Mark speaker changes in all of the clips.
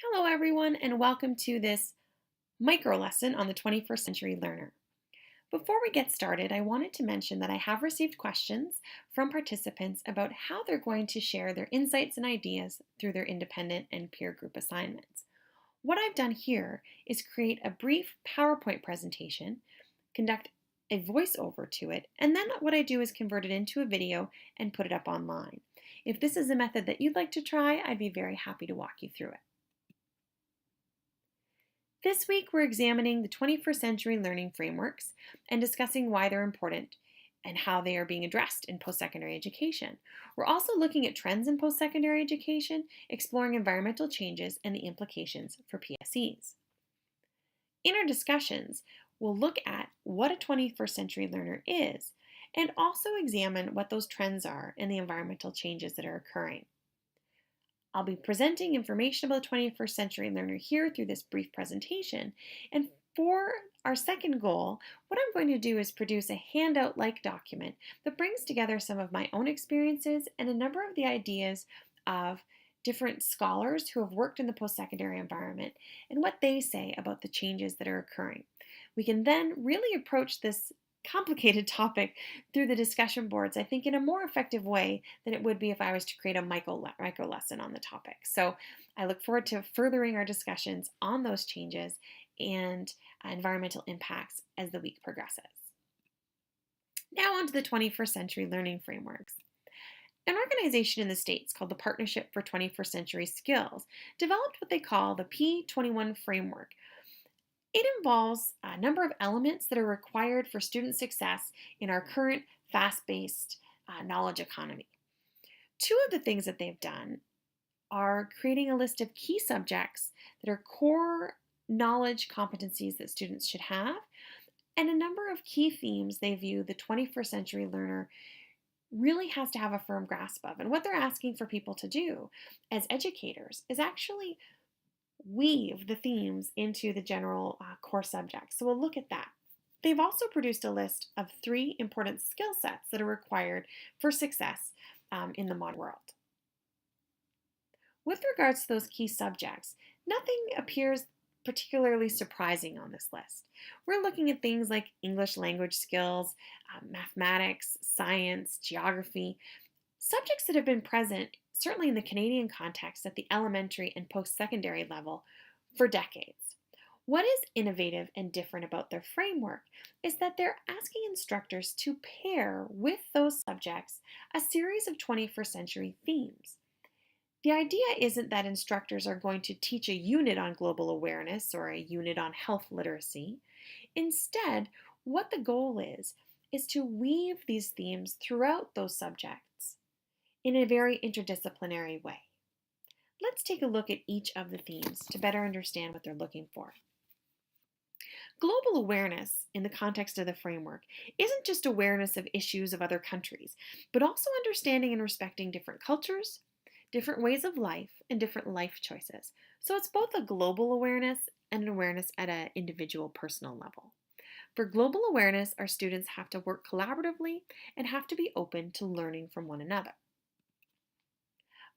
Speaker 1: Hello everyone and welcome to this micro lesson on the 21st century learner. Before we get started, I wanted to mention that I have received questions from participants about how they're going to share their insights and ideas through their independent and peer group assignments. What I've done here is create a brief PowerPoint presentation, conduct a voiceover to it, and then what I do is convert it into a video and put it up online. If this is a method that you'd like to try, I'd be very happy to walk you through it. This week, we're examining the 21st century learning frameworks and discussing why they're important and how they are being addressed in post-secondary education. We're also looking at trends in post-secondary education, exploring environmental changes and the implications for PSEs. In our discussions, we'll look at what a 21st century learner is and also examine what those trends are and the environmental changes that are occurring. I'll be presenting information about the 21st century learner here through this brief presentation. And for our second goal, what I'm going to do is produce a handout-like document that brings together some of my own experiences and a number of the ideas of different scholars who have worked in the post-secondary environment and what they say about the changes that are occurring. We can then really approach this complicated topic through the discussion boards, I think, in a more effective way than it would be if I was to create a micro lesson on the topic. So I look forward to furthering our discussions on those changes and environmental impacts as the week progresses. Now on to the 21st century learning frameworks. An organization in the States called the Partnership for 21st Century Skills developed what they call the P21 Framework. It involves a number of elements that are required for student success in our current fast-paced knowledge economy. Two of the things that they've done are creating a list of key subjects that are core knowledge competencies that students should have, and a number of key themes they view the 21st century learner really has to have a firm grasp of. And what they're asking for people to do as educators is actually weave the themes into the general core subjects. So we'll look at that. They've also produced a list of 3 important skill sets that are required for success in the modern world. With regards to those key subjects, nothing appears particularly surprising on this list. We're looking at things like English language skills, mathematics, science, geography, subjects that have been present, certainly in the Canadian context, at the elementary and post-secondary level for decades. What is innovative and different about their framework is that they're asking instructors to pair with those subjects a series of 21st century themes. The idea isn't that instructors are going to teach a unit on global awareness or a unit on health literacy. Instead, what the goal is to weave these themes throughout those subjects in a very interdisciplinary way. Let's take a look at each of the themes to better understand what they're looking for. Global awareness in the context of the framework isn't just awareness of issues of other countries, but also understanding and respecting different cultures, different ways of life, and different life choices. So it's both a global awareness and an awareness at an individual personal level. For global awareness, our students have to work collaboratively and have to be open to learning from one another.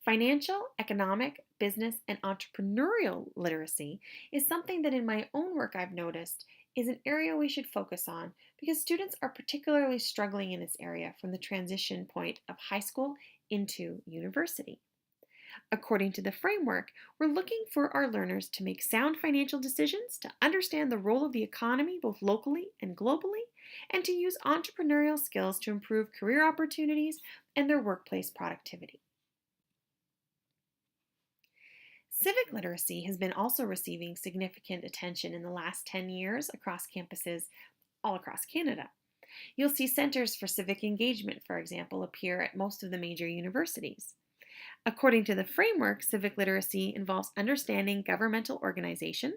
Speaker 1: Financial, economic, business, and entrepreneurial literacy is something that in my own work I've noticed is an area we should focus on because students are particularly struggling in this area from the transition point of high school into university. According to the framework, we're looking for our learners to make sound financial decisions, to understand the role of the economy both locally and globally, and to use entrepreneurial skills to improve career opportunities and their workplace productivity. Civic literacy has been also receiving significant attention in the last 10 years across campuses all across Canada. You'll see centers for civic engagement, for example, appear at most of the major universities. According to the framework, civic literacy involves understanding governmental organization,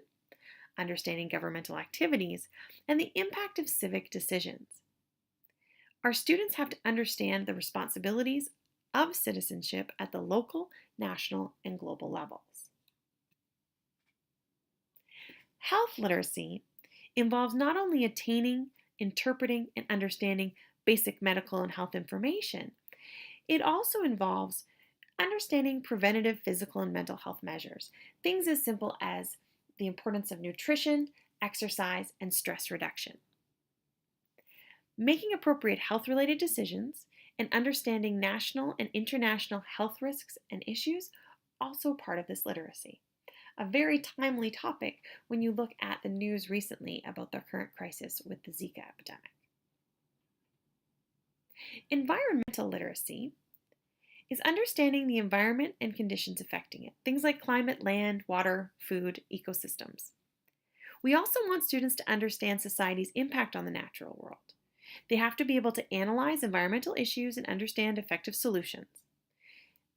Speaker 1: understanding governmental activities, and the impact of civic decisions. Our students have to understand the responsibilities of citizenship at the local, national, and global levels. Health literacy involves not only attaining, interpreting, and understanding basic medical and health information, it also involves Understanding preventative physical and mental health measures, things as simple as the importance of nutrition, exercise, and stress reduction. Making appropriate health-related decisions and understanding national and international health risks and issues, also part of this literacy. A very timely topic when you look at the news recently about the current crisis with the Zika epidemic. Environmental literacy is understanding the environment and conditions affecting it, things like climate, land, water, food, ecosystems. We also want students to understand society's impact on the natural world. They have to be able to analyze environmental issues and understand effective solutions.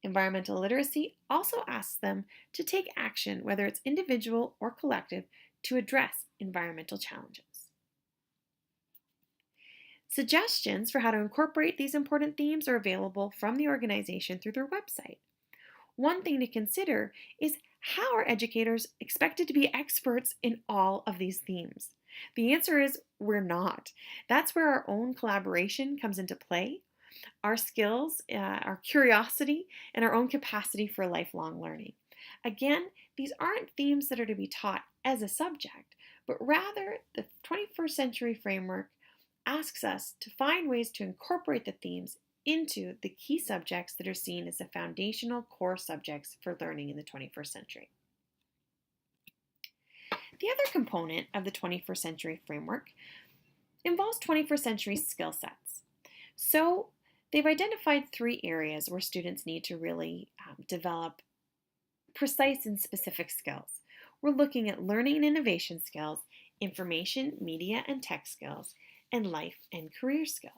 Speaker 1: Environmental literacy also asks them to take action, whether it's individual or collective, to address environmental challenges. Suggestions for how to incorporate these important themes are available from the organization through their website. One thing to consider is how are educators expected to be experts in all of these themes? The answer is we're not. That's where our own collaboration comes into play, our skills, our curiosity, and our own capacity for lifelong learning. Again, these aren't themes that are to be taught as a subject, but rather the 21st century framework asks us to find ways to incorporate the themes into the key subjects that are seen as the foundational core subjects for learning in the 21st century. The other component of the 21st century framework involves 21st century skill sets. So they've identified 3 areas where students need to really develop precise and specific skills. We're looking at learning and innovation skills, information, media, and tech skills, and life and career skills.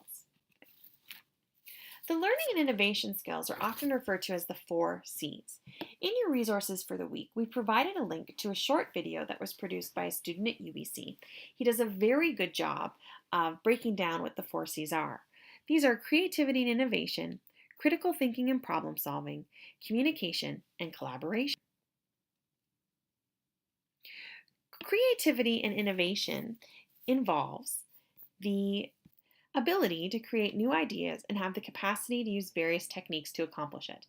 Speaker 1: The learning and innovation skills are often referred to as the 4 C's. In your resources for the week, we provided a link to a short video that was produced by a student at UBC. He does a very good job of breaking down what the 4 C's are. These are creativity and innovation, critical thinking and problem solving, communication, and collaboration. Creativity and innovation involves the ability to create new ideas and have the capacity to use various techniques to accomplish it.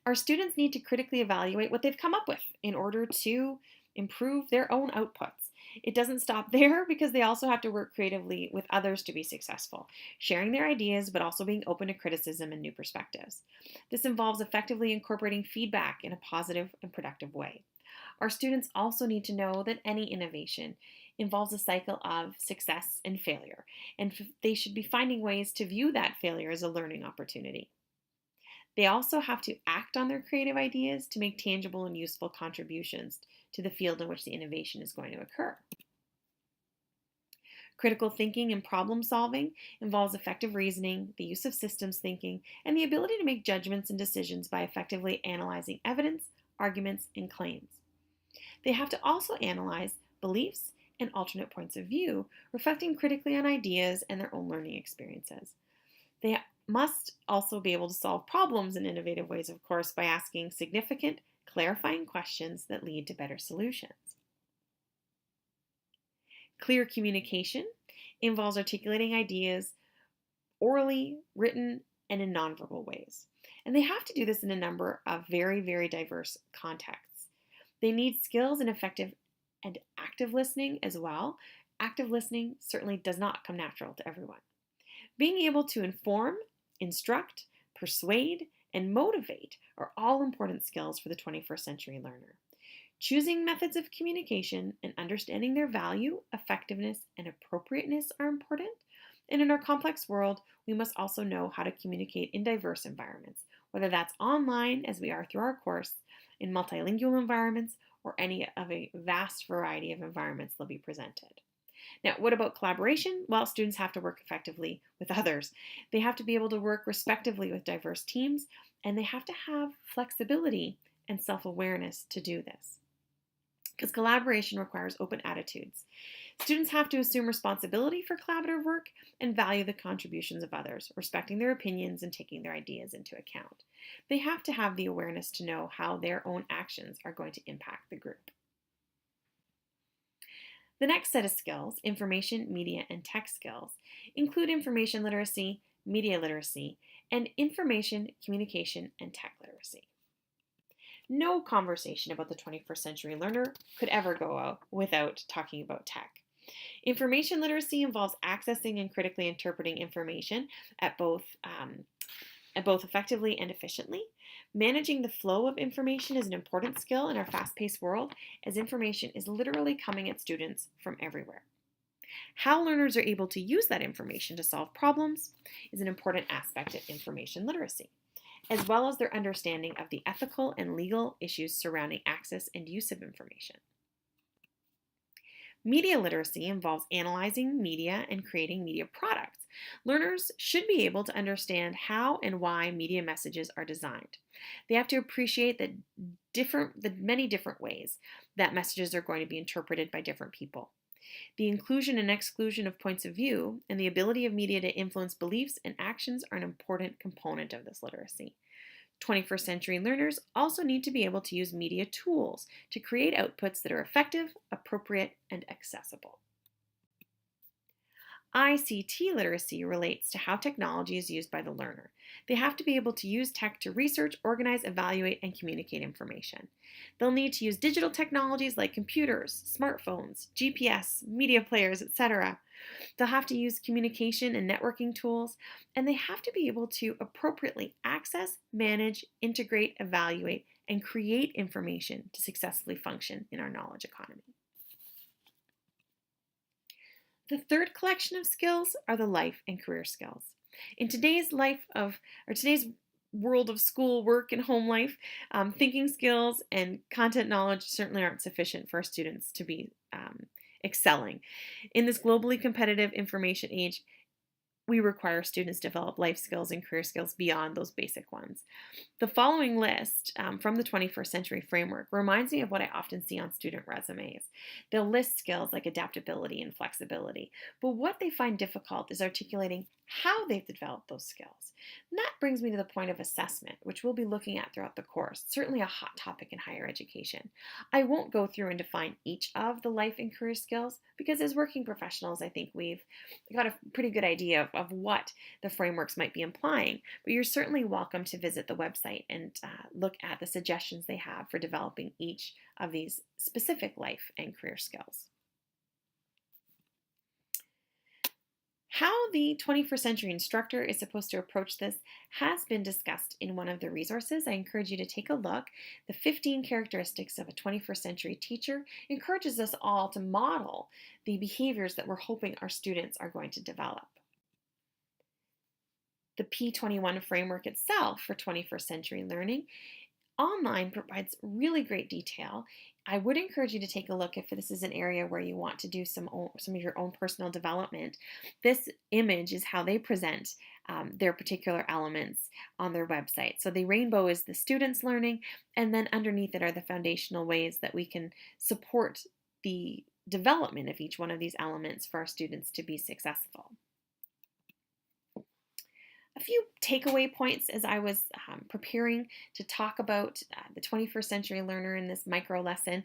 Speaker 1: Our students need to critically evaluate what they've come up with in order to improve their own outputs. It doesn't stop there because they also have to work creatively with others to be successful, sharing their ideas but also being open to criticism and new perspectives. This involves effectively incorporating feedback in a positive and productive way. Our students also need to know that any innovation involves a cycle of success and failure, and they should be finding ways to view that failure as a learning opportunity. They also have to act on their creative ideas to make tangible and useful contributions to the field in which the innovation is going to occur. Critical thinking and problem solving involves effective reasoning, the use of systems thinking, and the ability to make judgments and decisions by effectively analyzing evidence, arguments, and claims. They have to also analyze beliefs and alternate points of view, reflecting critically on ideas and their own learning experiences. They must also be able to solve problems in innovative ways, of course, by asking significant, clarifying questions that lead to better solutions. Clear communication involves articulating ideas orally, written, and in nonverbal ways. And they have to do this in a number of very, very diverse contexts. They need skills in effective and active listening as well. Active listening certainly does not come natural to everyone. Being able to inform, instruct, persuade, and motivate are all important skills for the 21st century learner. Choosing methods of communication and understanding their value, effectiveness, and appropriateness are important. And in our complex world, we must also know how to communicate in diverse environments, whether that's online, as we are through our course, in multilingual environments, or any of a vast variety of environments they'll be presented. Now, what about collaboration? Well, students have to work effectively with others. They have to be able to work respectively with diverse teams, and they have to have flexibility and self-awareness to do this. Because collaboration requires open attitudes. Students have to assume responsibility for collaborative work and value the contributions of others, respecting their opinions and taking their ideas into account. They have to have the awareness to know how their own actions are going to impact the group. The next set of skills, information, media, and tech skills, include information literacy, media literacy, and information, communication, and tech literacy. No conversation about the 21st century learner could ever go out without talking about tech. Information literacy involves accessing and critically interpreting information at both effectively and efficiently. Managing the flow of information is an important skill in our fast-paced world, as information is literally coming at students from everywhere. How learners are able to use that information to solve problems is an important aspect of information literacy, as well as their understanding of the ethical and legal issues surrounding access and use of information. Media literacy involves analyzing media and creating media products. Learners should be able to understand how and why media messages are designed. They have to appreciate the many different ways that messages are going to be interpreted by different people. The inclusion and exclusion of points of view and the ability of media to influence beliefs and actions are an important component of this literacy. 21st century learners also need to be able to use media tools to create outputs that are effective, appropriate, and accessible. ICT literacy relates to how technology is used by the learner. They have to be able to use tech to research, organize, evaluate, and communicate information. They'll need to use digital technologies like computers, smartphones, GPS, media players, etc. They'll have to use communication and networking tools, and they have to be able to appropriately access, manage, integrate, evaluate, and create information to successfully function in our knowledge economy. The third collection of skills are the life and career skills. In today's world of school, work, and home life, thinking skills and content knowledge certainly aren't sufficient for our students to be excelling. In this globally competitive information age, we require students to develop life skills and career skills beyond those basic ones. The following list from the 21st Century Framework reminds me of what I often see on student resumes. They'll list skills like adaptability and flexibility, but what they find difficult is articulating how they've developed those skills. And that brings me to the point of assessment, which we'll be looking at throughout the course, certainly a hot topic in higher education. I won't go through and define each of the life and career skills because as working professionals, I think we've got a pretty good idea of what the frameworks might be implying, but you're certainly welcome to visit the website and look at the suggestions they have for developing each of these specific life and career skills. How the 21st century instructor is supposed to approach this has been discussed in one of the resources. I encourage you to take a look. The 15 characteristics of a 21st century teacher encourages us all to model the behaviors that we're hoping our students are going to develop. The P21 framework itself for 21st century learning online provides really great detail. I would encourage you to take a look if this is an area where you want to do some of your own personal development. This image is how they present their particular elements on their website. So the rainbow is the students learning, and then underneath it are the foundational ways that we can support the development of each one of these elements for our students to be successful. A few takeaway points as I was preparing to talk about the 21st century learner in this micro lesson.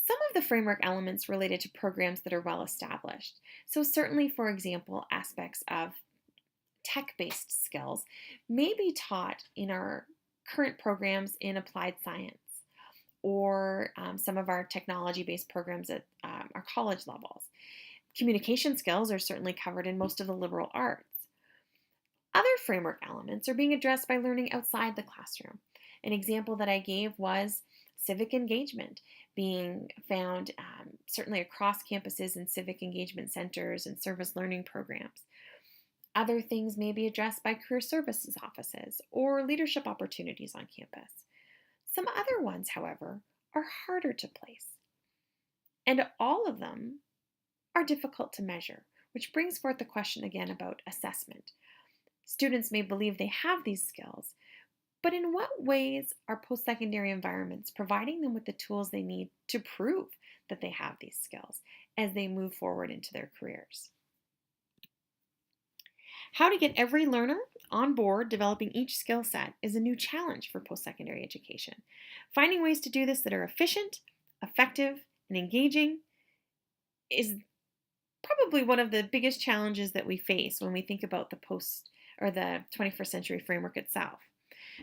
Speaker 1: Some of the framework elements related to programs that are well established. So certainly, for example, aspects of tech-based skills may be taught in our current programs in applied science or some of our technology-based programs at our college levels. Communication skills are certainly covered in most of the liberal arts. Other framework elements are being addressed by learning outside the classroom. An example that I gave was civic engagement being found certainly across campuses in civic engagement centers and service learning programs. Other things may be addressed by career services offices or leadership opportunities on campus. Some other ones, however, are harder to place. And all of them are difficult to measure, which brings forth the question again about assessment. Students may believe they have these skills, but in what ways are post-secondary environments providing them with the tools they need to prove that they have these skills as they move forward into their careers? How to get every learner on board developing each skill set is a new challenge for post-secondary education. Finding ways to do this that are efficient, effective, and engaging is probably one of the biggest challenges that we face when we think about the or the 21st century framework itself.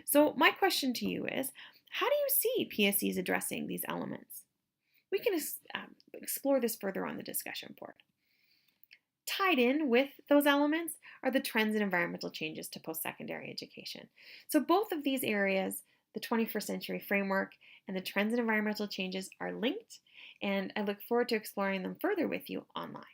Speaker 1: So my question to you is, how do you see PSEs addressing these elements? We can explore this further on the discussion board. Tied in with those elements are the trends and environmental changes to post-secondary education. So both of these areas, the 21st century framework and the trends and environmental changes, are linked, and I look forward to exploring them further with you online.